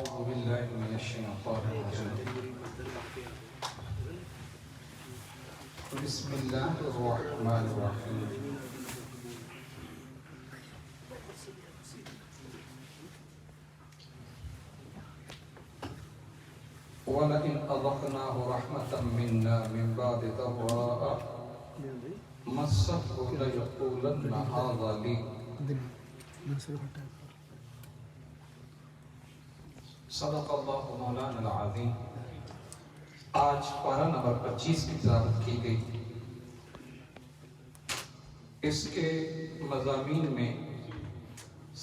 أعوذ بالله من الشيطان الرجيم بسم الله الرحمن الرحيم وَلَئِنْ أَذَقْنَاهُ رَحْمَةً مِنَّا مِنْ بَعْدِ ضَرَّاءَ مَسَّتْهُ لَيَقُولَنَّ هَذَا لِي صدق اللہ مولانا العظیم۔ آج پارہ نمبر 25 کی تلاوت کی گئی۔ اس کے مضامین میں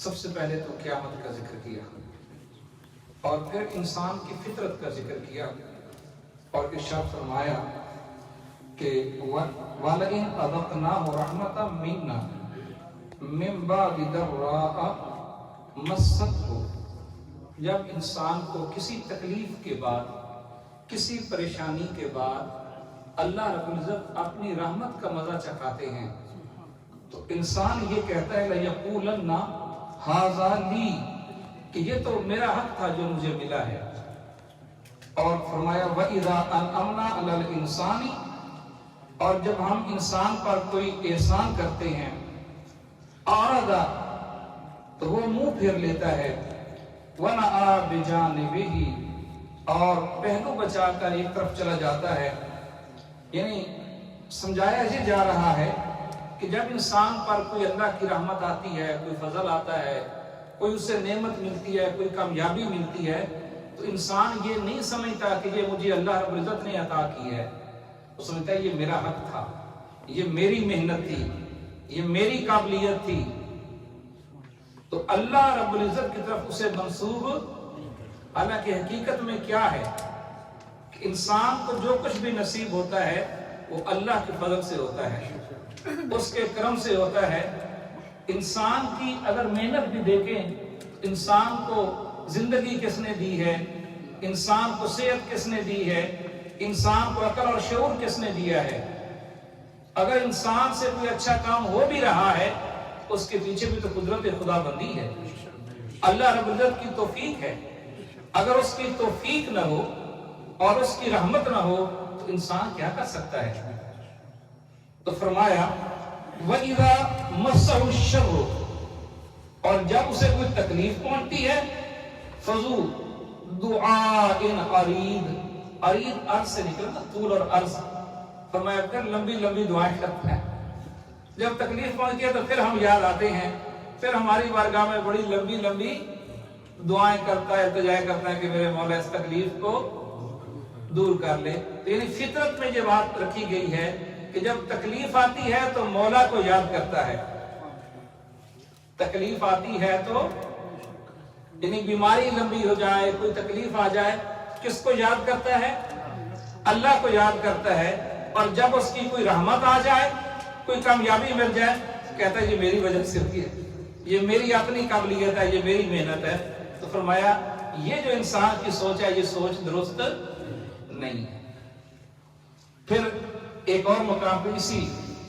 سب سے پہلے تو قیامت کا ذکر کیا اور پھر انسان کی فطرت کا ذکر کیا اور ارشاد فرمایا کہ وَلَئِنْ أَذَقْنَاهُ رَحْمَةً مِنَّا مِنْ بَعْدِ ضَرَّاءَ مَسَّتْهُ، جب انسان کو کسی تکلیف کے بعد، کسی پریشانی کے بعد اللہ رب العزت اپنی رحمت کا مزہ چکھاتے ہیں تو انسان یہ کہتا ہے لَيَقُولَنَّ هَذَا لِي، کہ یہ تو میرا حق تھا جو مجھے ملا ہے۔ اور فرمایا وَإِذَا أَنْعَمْنَا عَلَى الْإِنسَانِ، اور جب ہم انسان پر کوئی احسان کرتے ہیں أَعْرَضَ، تو وہ منہ پھیر لیتا ہے، وَنَأَى بِجَانِبِهِ، اور پہلو بچا کر ایک طرف چلا جاتا ہے۔ یعنی سمجھایا یہ جا رہا ہے کہ جب انسان پر کوئی اللہ کی رحمت آتی ہے، کوئی فضل آتا ہے، کوئی اسے نعمت ملتی ہے، کوئی کامیابی ملتی ہے، تو انسان یہ نہیں سمجھتا کہ یہ مجھے اللہ رب العزت نے عطا کی ہے، وہ سمجھتا ہے یہ میرا حق تھا، یہ میری محنت تھی، یہ میری قابلیت تھی۔ تو اللہ رب العزت کی طرف اسے منسوب، حالانکہ حقیقت میں کیا ہے کہ انسان کو جو کچھ بھی نصیب ہوتا ہے وہ اللہ کے فضل سے ہوتا ہے، اس کے کرم سے ہوتا ہے۔ انسان کی اگر محنت بھی دیکھیں، انسان کو زندگی کس نے دی ہے، انسان کو صحت کس نے دی ہے، انسان کو عقل اور شعور کس نے دیا ہے، اگر انسان سے کوئی اچھا کام ہو بھی رہا ہے اس کے پیچھے بھی تو قدرت خدا بندی ہے، اللہ رب العزت کی توفیق ہے۔ اگر اس کی توفیق نہ ہو اور اس کی رحمت نہ ہو تو انسان کیا کر سکتا ہے؟ تو فرمایا وَإِذَا مَسَّهُ الشَّرُّ، اور جب اسے کوئی تکلیف پہنچتی ہے فَذُو دُعَاءٍ عَرِيضٍ، عریض عرض سے نکلنا، طول اور عرض، فرمایا پھر لمبی لمبی دعائیں کرتا ہے۔ جب تکلیف پہنچتی ہے تو پھر ہم یاد آتے ہیں، پھر ہماری بارگاہ میں بڑی لمبی لمبی دعائیں کرتا ہے، التجا کرتا ہے کہ میرے مولا اس تکلیف کو دور کر لے۔ تو یعنی فطرت میں یہ بات رکھی گئی ہے کہ جب تکلیف آتی ہے تو مولا کو یاد کرتا ہے، تکلیف آتی ہے تو یعنی بیماری لمبی ہو جائے، کوئی تکلیف آ جائے، کس کو یاد کرتا ہے؟ اللہ کو یاد کرتا ہے۔ اور جب اس کی کوئی رحمت آ جائے، کوئی کامیابی مل جائے، کہتا ہے یہ میری وجہ سے ہوئی ہے، یہ میری اپنی قابلیت ہے، یہ میری محنت ہے۔ تو فرمایا یہ جو انسان کی سوچ ہے یہ سوچ درست نہیں ہے۔ پھر ایک اور مقام پہ اسی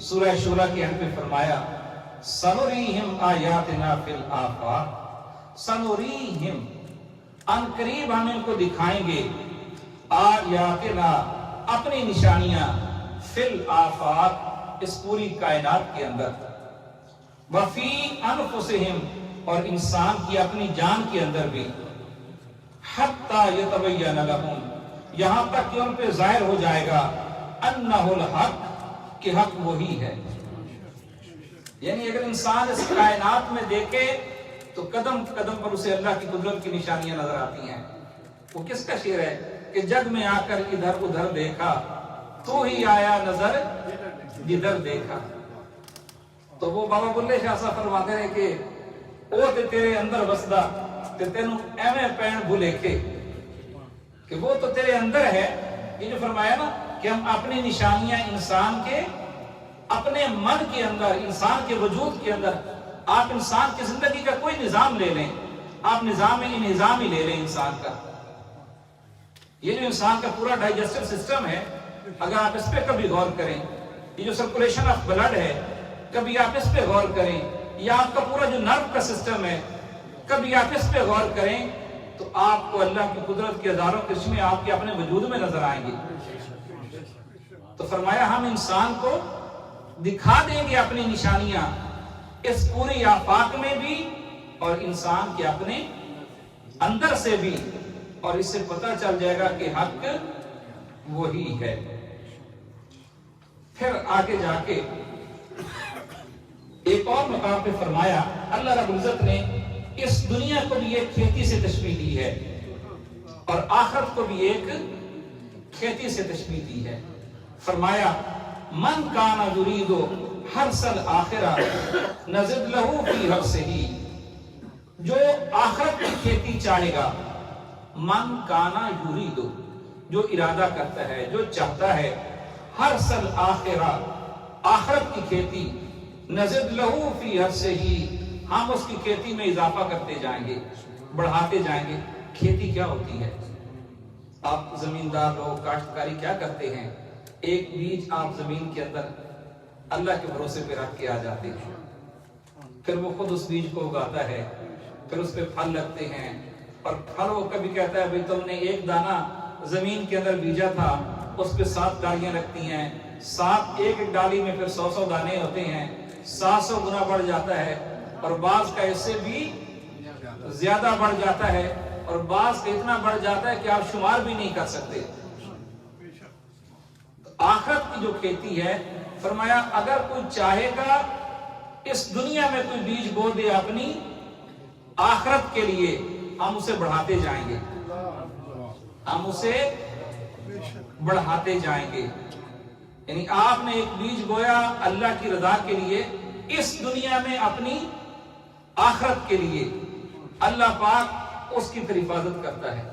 سورہ شورى کے اینڈ پہ فرمایا سَنُرِيهِمْ آيَاتِنَا فِي الْآفَاقِ، سَنُرِيهِمْ، ان قریب ہم ان کو دکھائیں گے، آیاتنا، اپنی نشانیاں، فی الآفاق، اس پوری کائنات کے اندر، وفی انفسہم، اور انسان کی اپنی جان کے اندر بھی، حتی یتبین لہم، یہاں تک کہ ان پہ ظاہر ہو جائے گا، انہ الحق، کہ حق وہی ہے۔ یعنی اگر انسان اس کائنات میں دیکھے تو قدم قدم پر اسے اللہ کی قدرت کی نشانیاں نظر آتی ہیں۔ وہ کس کا شعر ہے کہ جگ میں آ کر ادھر ادھر دیکھا، تو ہی آیا نظر جدھر دیکھا۔ تو وہ بابا بلے شاہ صاحب فرماتے ہیں کہ او تے تیرے اندر وسدا تے تینوں ایویں پین بھلیکھے، کہ وہ تو تیرے اندر ہے۔ یہ جو فرمایا نا کہ ہم اپنی نشانیاں انسان کے اپنے من کے اندر، انسان کے وجود کے اندر، آپ انسان کی زندگی کا کوئی نظام لے لیں، آپ نظام انہضام ہی لے لیں انسان کا، یہ جو انسان کا پورا ڈائجسٹو سسٹم ہے، اگر آپ اس پہ کبھی غور کریں، یہ جو سرکولیشن آف بلڈ ہے، کبھی آپ اس پہ غور کریں، یا آپ کا پورا جو نرو کا سسٹم ہے، کبھی آپ اس پہ غور کریں، تو آپ کو اللہ کی قدرت کے ہزاروں قسمیں آپ کے اپنے وجود میں نظر آئیں گے. تو فرمایا ہم انسان کو دکھا دیں گے اپنی نشانیاں اس پوری آفاق میں بھی اور انسان کے اپنے اندر سے بھی, اور اس سے پتہ چل جائے گا کہ حق وہی ہے. پھر آگے جا کے ایک اور مقام پہ فرمایا اللہ رب العزت نے اس دنیا کو بھی ایک کھیتی سے تشبیہ دی ہے اور آخرت کو بھی ایک کھیتی سے تشبیہ دی ہے. فرمایا من کانا یرید حرث الآخرہ نزد لہ فی حرثہ, جو آخرت کی کھیتی چاہے گا, من کانا یرید جو ارادہ کرتا ہے, جو چاہتا ہے, حرث الآخرہ آخرت کی کھیتی, نزد لہ فی حرثہ ہم اس کی کھیتی میں اضافہ کرتے جائیں گے, بڑھاتے جائیں گے. کھیتی کیا ہوتی ہے؟ آپ زمیندار لوگ کاشتکاری کیا کرتے ہیں؟ ایک بیج آپ زمین کے اندر اللہ کے بھروسے پہ رکھ کے آ جاتے ہیں, پھر وہ خود اس بیج کو اگاتا ہے, پھر اس پہ پھل لگتے ہیں, اور پھل وہ کبھی کہتا ہے بھئی تم نے ایک دانہ زمین کے اندر بیجا تھا, اس پہ 7 ڈالیاں لگتی ہیں, 7 ایک ڈالی میں پھر 100 دانے ہوتے ہیں, 700 گنا بڑھ جاتا ہے, اور بعض کا اس سے بھی زیادہ بڑھ جاتا ہے, اور بعض کا اتنا بڑھ جاتا ہے کہ آپ شمار بھی نہیں کر سکتے. آخرت کی جو کھیتی ہے, فرمایا اگر کوئی چاہے گا اس دنیا میں کوئی بیج بو دے اپنی آخرت کے لیے, ہم اسے بڑھاتے جائیں گے, ہم اسے بڑھاتے جائیں گے. یعنی آپ نے ایک بیج بویا اللہ کی رضا کے لیے اس دنیا میں اپنی آخرت کے لیے, اللہ پاک اس کی پھر حفاظت کرتا ہے,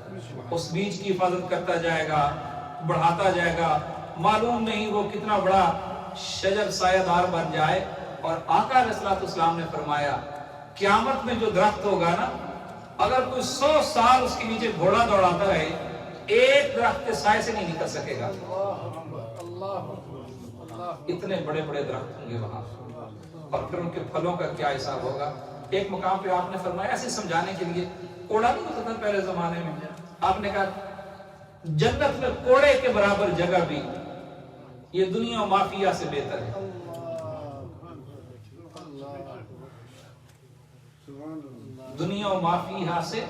اس بیج کی حفاظت کرتا جائے گا, بڑھاتا جائے گا, معلوم نہیں وہ کتنا بڑا شجر سایہ دار بن جائے. اور آقا علیہ السلام نے فرمایا قیامت میں جو درخت ہوگا نا, اگر کوئی 100 سال اس کے نیچے گھوڑا دوڑاتا رہے, ایک درخت کے سائے سے نہیں نکل سکے گا. اتنے بڑے بڑے درخت ہوں گے وہاں, اور پھر ان کے پھلوں کا کیا حساب ہوگا. ایک مقام پہ آپ نے فرمایا ایسے سمجھانے کے لیے, کوڑا نہیں ہوتا تھا پہلے زمانے میں, آپ نے کہا جنت میں کوڑے کے برابر جگہ بھی یہ دنیا و مافیہ سے بہتر ہے. دنیا و مافیہ سے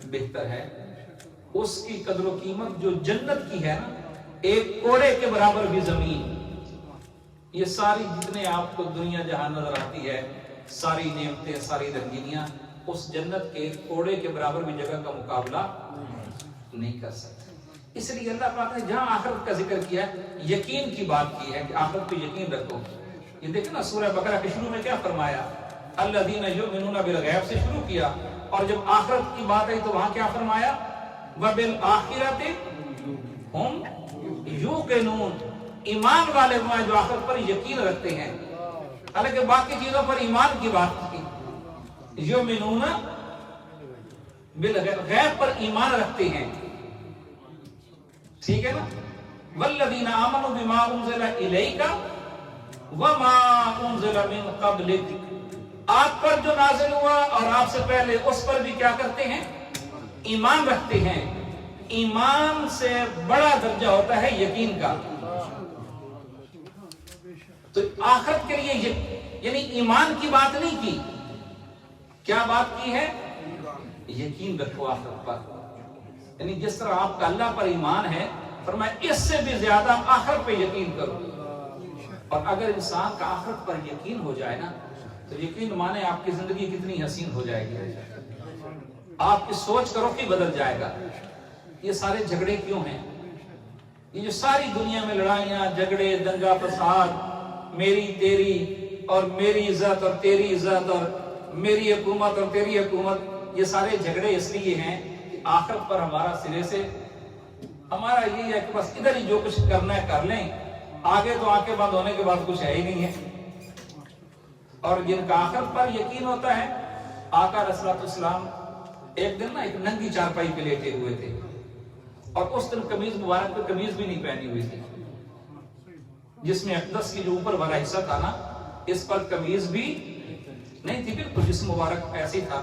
بہتر ہے. اس کی قدر و قیمت جو جنت کی ہے نا, ایک کوڑے کے برابر بھی زمین. یہ ساری جتنے آپ کو دنیا جہاں نظر آتی ہے, ساری نعمتیں, ساری رنگینیاں, اس جنت کے کوڑے کے برابر بھی جگہ کا مقابلہ نہیں کر سکتے. اس لیے اللہ پاک نے جہاں آخرت کا ذکر کیا, یقین کی بات کی ہے کہ آخرت پہ یقین رکھو. یہ دیکھیں نا سورہ بقرہ کے شروع میں کیا فرمایا, الذین یؤمنون بالغیب سے شروع کیا, اور جب آخرت کی بات آئی تو وہاں کیا فرمایا, وبالآخرۃ ہم یوقنون, ایمان والے وہ ہیں جو آخرت پر یقین رکھتے ہیں. حالانکہ باقی چیزوں پر ایمان کی بات کی, یؤمنون بالغیب, غیب پر ایمان رکھتے ہیں. ٹھیک ہے نا, والذین آمنوا بما انزل الیک وما انزل من قبلک, آپ پر جو نازل ہوا اور آپ سے پہلے اس پر بھی کیا کرتے ہیں, ایمان رکھتے ہیں. ایمان سے بڑا درجہ ہوتا ہے یقین کا. تو آخرت کے لیے یعنی ایمان کی بات نہیں کی, کیا بات کی ہے, یقین رکھو آخرت پر. یعنی جس طرح آپ کا اللہ پر ایمان ہے, فرمایا اس سے بھی زیادہ آخرت پہ یقین کرو. اور اگر انسان کا آخرت پر یقین ہو جائے نا, تو یقین مانے آپ کی زندگی کتنی حسین ہو جائے گی, آپ کی سوچ کا رخ ہی بدل جائے گا. یہ سارے جھگڑے کیوں ہیں, یہ جو ساری دنیا میں لڑائیاں, جھگڑے, دنگا فساد, میری تیری اور میری عزت اور تیری عزت, اور میری حکومت اور تیری حکومت, یہ سارے جھگڑے اس لیے ہیں کہ آخرت پر ہمارا سرے سے ہمارا یہی ہے کہ بس ادھر ہی جو کچھ کرنا ہے کر لیں, آگے تو آنکھیں بند ہونے کے بعد کچھ ہے ہی نہیں ہے. اور جن کا آخرت پر یقین ہوتا ہے, آقا علیہ السلام ایک دن نا ایک ننگی چارپائی پہ لیٹے ہوئے تھے, اور اس دن قمیض مبارک پہ قمیض بھی نہیں پہنی ہوئی تھی, جس میں اقدس کی جو اوپر والا حصہ تھا نا, اس پر قمیض بھی نہیں تھی, بالکل جسم مبارک ایسے تھا,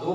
2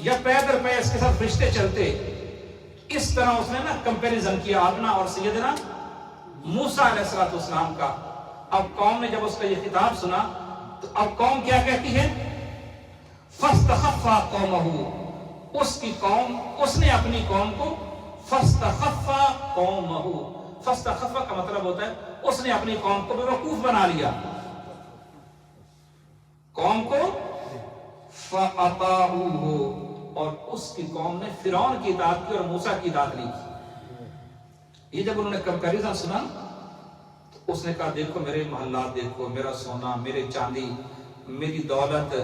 یا پے در پے اس کے ساتھ فرشتے چلتے. اس طرح اس نے نا کمپیریزن کیا اپنا اور سیدنا موسیٰ علیہ السلام کا. اب قوم نے جب اس کا یہ خطاب سنا تو اب قوم کیا کہتی ہے؟ فاستخف قومہ، اس کی قوم، اس نے اپنی قوم کو فاستخف قومہ، فاستخف کا مطلب ہوتا ہے اس نے اپنی قوم کو بیوقوف بنا لیا. قوم کو فَأَطَاعُوهُ، اور اس کی قوم نے فرعون کی اطاعت کی اور موسیٰ کی اطاعت نہیں کی. یہ جب انہوں نے کمپیریزن سنا تو اس نے کہا دیکھو میرے محلات دیکھو، میرا سونا، میرے چاندی، میری دولت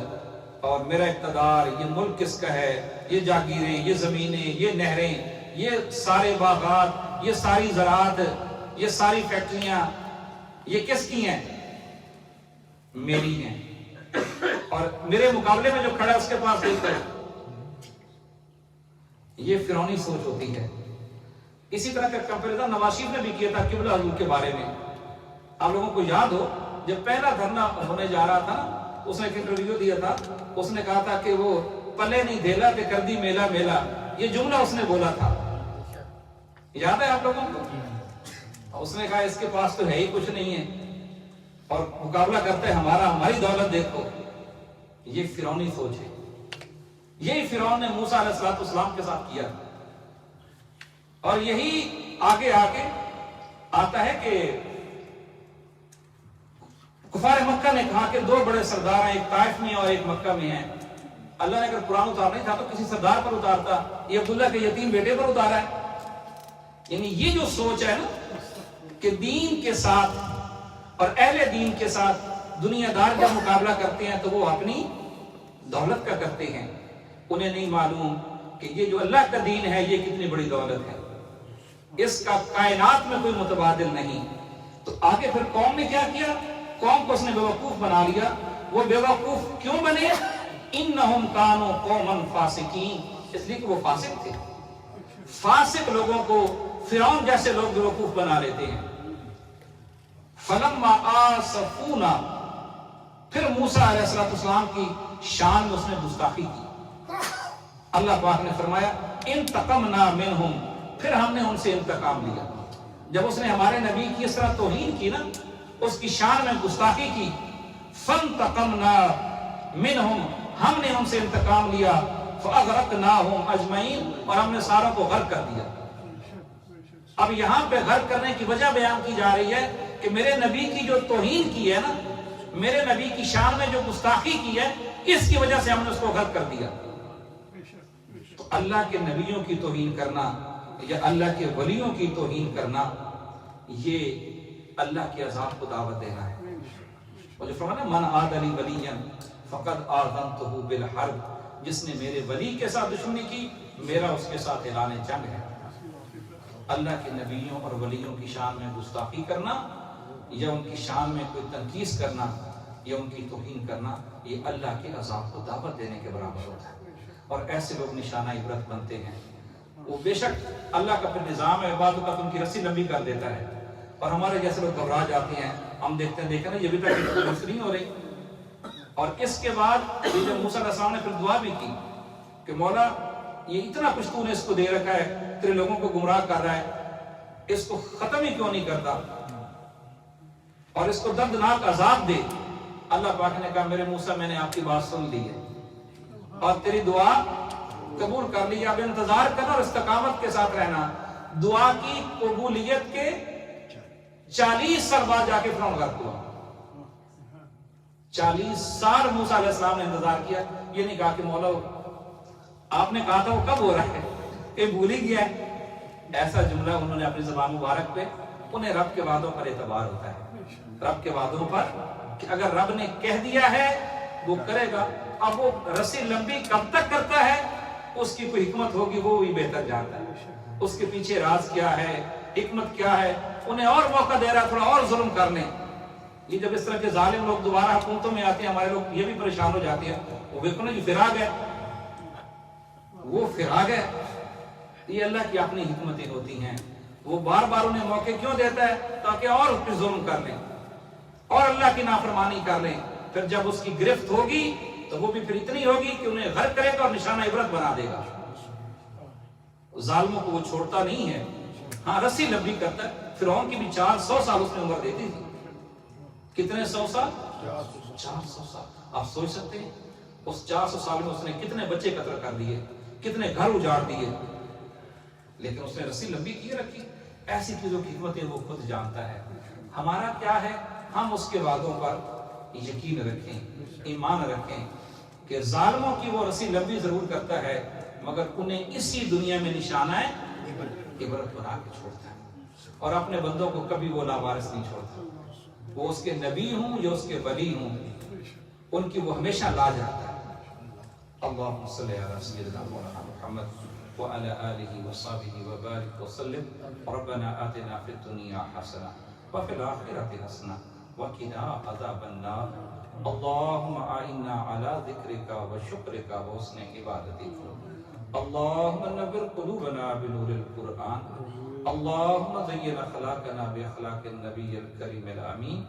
اور میرا اقتدار، یہ ملک کس کا ہے، یہ جاگیریں، یہ زمینیں، یہ نہریں، یہ سارے باغات، یہ ساری زراعت، یہ ساری فیکٹریاں، یہ کس کی ہیں؟ میری ہیں. اور میرے مقابلے میں جو کھڑا ہے اس کے پاس دیکھتا ہے. یہ فرعونی سوچ ہوتی ہے. اسی طرح کا کمپیریزن نواز شریف نے بھی کیا تھا قبلہ حضور کے بارے میں. آپ لوگوں کو یاد ہو جب پہلا دھرنا ہونے جا رہا تھا نا، اس نے ایک انٹرویو دیا تھا، اس نے کہا تھا کہ وہ پلے نہیں دھیلا تے کر دی میلا میلا، یہ جملہ اس نے بولا تھا. یاد ہے آپ لوگوں کو؟ اس نے کہا اس کے پاس تو ہے ہی کچھ نہیں ہے اور مقابلہ کرتے ہیں ہماری دولت دیکھو. یہ فرعونی سوچ ہے. یہی فرعون نے موسیٰ علیہ السلام کے ساتھ کیا. اور یہی آگے آگے آتا ہے کہ کفار مکہ نے کہا کہ دو بڑے سردار ہیں، ایک طائف میں اور ایک مکہ میں ہیں. اللہ نے اگر قرآن اتارنا ہی تھا تو کسی سردار پر اتارتا، یہ عبداللہ کے یتیم بیٹے پر اتارا ہے. یعنی یہ جو سوچ ہے نا کہ دین کے ساتھ اور اہل دین کے ساتھ دنیا دار کا مقابلہ کرتے ہیں تو وہ اپنی دولت کا کرتے ہیں. انہیں نہیں معلوم کہ یہ جو اللہ کا دین ہے یہ کتنی بڑی دولت ہے، اس کا کائنات میں کوئی متبادل نہیں. تو آگے پھر قوم نے کیا کیا؟ قوم کو اس نے بیوقوف بنا لیا. وہ بیوقوف کیوں بنے؟ انہم کانوا قوما فاسقین، اس لیے کہ وہ فاسق تھے. فاسق لوگوں کو فرعون جیسے لوگ بیوقوف بنا لیتے ہیں. فلما آسفونا، پھر موسیٰ علیہ السلام کی شان میں اس نے گستاخی کی. اللہ پاک نے فرمایا انتقمنا منہم، پھر ہم نے ان سے انتقام لیا. جب اس نے ہمارے نبی کی اس طرح توہین کی نا، اس کی شان میں گستاخی کی، فانتقمنا منہم، ہم نے ان سے انتقام لیا، فاغرقناہم اجمعین، اور ہم نے ساروں کو غرق کر دیا. اب یہاں پہ غرق کرنے کی وجہ بیان کی جا رہی ہے کہ میرے نبی کی جو توہین کی ہے نا، میرے نبی کی شان میں جو گستاخی کی ہے، اس کی وجہ سے ہم نے اس کو غرق کر دیا. تو اللہ کے نبیوں کی توہین کرنا یا اللہ کے ولیوں کی توہین کرنا، یہ اللہ کے عذاب کو دعوت دینا ہے. اور جو فرمایا من عاد لی ولیا فقد آذنتہ بالحرب، جس نے میرے ولی کے ساتھ دشمنی کی میرا اس کے ساتھ اعلان جنگ ہے. اللہ کے نبیوں اور ولیوں کی شان میں گستاخی کرنا یا ان کی شان میں کوئی تنقیص کرنا یا ان کی توہین کرنا، یہ اللہ کے عذاب کو دعوت دینے کے برابر ہوتا ہے. اور ایسے لوگ نشانہ عبرت بنتے ہیں. وہ بے شک اللہ کا پھر نظام ہے، بعض اوقات ان کی رسی لمبی کر دیتا ہے اور ہمارے جیسے لوگ گھبرا جاتے ہیں. ہم دیکھتے ہیں یہ بھی تک نہیں ہو رہی. اور اس کے بعد یہ جب موسیٰ علیہ السلام نے پھر دعا بھی کی کہ مولا یہ اتنا کچھ تو نے اس کو دے رکھا ہے، تیرے لوگوں کو گمراہ کر رہا ہے، اس کو ختم ہی کیوں نہیں کرتا اور اس کو دردناک عذاب دے. اللہ پاک نے کہا میرے موسیٰ میں نے آپ کی بات سن لی ہے اور تیری دعا قبول کر لی. اب انتظار کرنا اور استقامت کے ساتھ رہنا. دعا کی قبولیت کے 40 سال بعد جا کے فرعون غرق ہوا. 40 سال موسیٰ علیہ السلام نے انتظار کیا. یہ نہیں کہا کہ مولا آپ نے کہا تھا وہ کب ہو رہا ہے، کہ بھول ہی گیا ہے. ایسا جملہ انہوں نے اپنی زبان مبارک پہ، انہیں رب کے وعدوں پر اعتبار ہوتا ہے. رب کے وعدوں پر کہ اگر رب نے کہہ دیا ہے وہ کرے گا. اب وہ رسی لمبی کب تک کرتا ہے، اس کی کوئی حکمت ہوگی وہ بھی بہتر جانتا ہے. اس کے پیچھے راز کیا ہے، حکمت کیا ہے. انہیں اور موقع دے رہا تھوڑا اور ظلم کرنے. یہ جب اس طرح کے ظالم لوگ دوبارہ حکومتوں میں آتے ہیں ہمارے لوگ یہ بھی پریشان ہو جاتے ہیں. وہ دیکھو نا جو فراغ ہے، وہ فراغ ہے. یہ اللہ کی اپنی حکمتیں ہوتی ہیں. وہ بار بار انہیں موقع کیوں دیتا ہے؟ تاکہ اور اس پہ ظلم کر لیں اور اللہ کی نافرمانی کر لیں. پھر جب اس کی گرفت ہوگی تو وہ بھی پھر اتنی ہوگی کہ انہیں غرق کرے گا اور نشانہ عبرت بنا دے گا. ظالموں کو وہ چھوڑتا نہیں ہے. ہاں رسی لمبی کرتا ہے. فرعون کی بھی 400 سال اس نے عمر دیتی تھی. کتنے 100 سال؟ 400 سال. آپ سوچ سکتے ہیں اس 400 سال میں اس نے کتنے بچے قتل کر دیے, کتنے گھر اجاڑ دیے, لیکن اس نے رسی لمبی کی رکھی. ایسی چیزوں کی حکمتیں وہ خود جانتا ہے. ہمارا کیا ہے, ہم اس کے وعدوں پر یقین رکھیں, ایمان رکھیں کہ ظالموں کی وہ رسی لمبی ضرور کرتا ہے مگر انہیں اسی دنیا میں نشانہ عبرت بنا کے چھوڑتا ہے, اور اپنے بندوں کو کبھی وہ لاوارث نہیں چھوڑتا. وہ اس کے نبی ہوں یا اس کے ولی ہوں, ان کی وہ ہمیشہ لاج رکھتا ہے. اللہم صلی علی سیدنا مولانا محمد وعلى آلہ وصحبہ وبارک وسلم. ربنا آتنا فی الدنیا حسنہ وفی الآخرۃ حسنہ وقنا عذاب النار. اللہم اعنا علی ذکرک وشکرک وحسن عبادتک. اللہم نور قلوبنا بنور القرآن. اللہم زین اخلاقنا باخلاق النبی الکریم الامین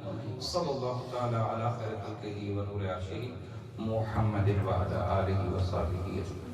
صلی اللہ تعالی علی خیر خلقہ ونور عرشہ محمد وعلی آلہ وصحبہ اجمعین.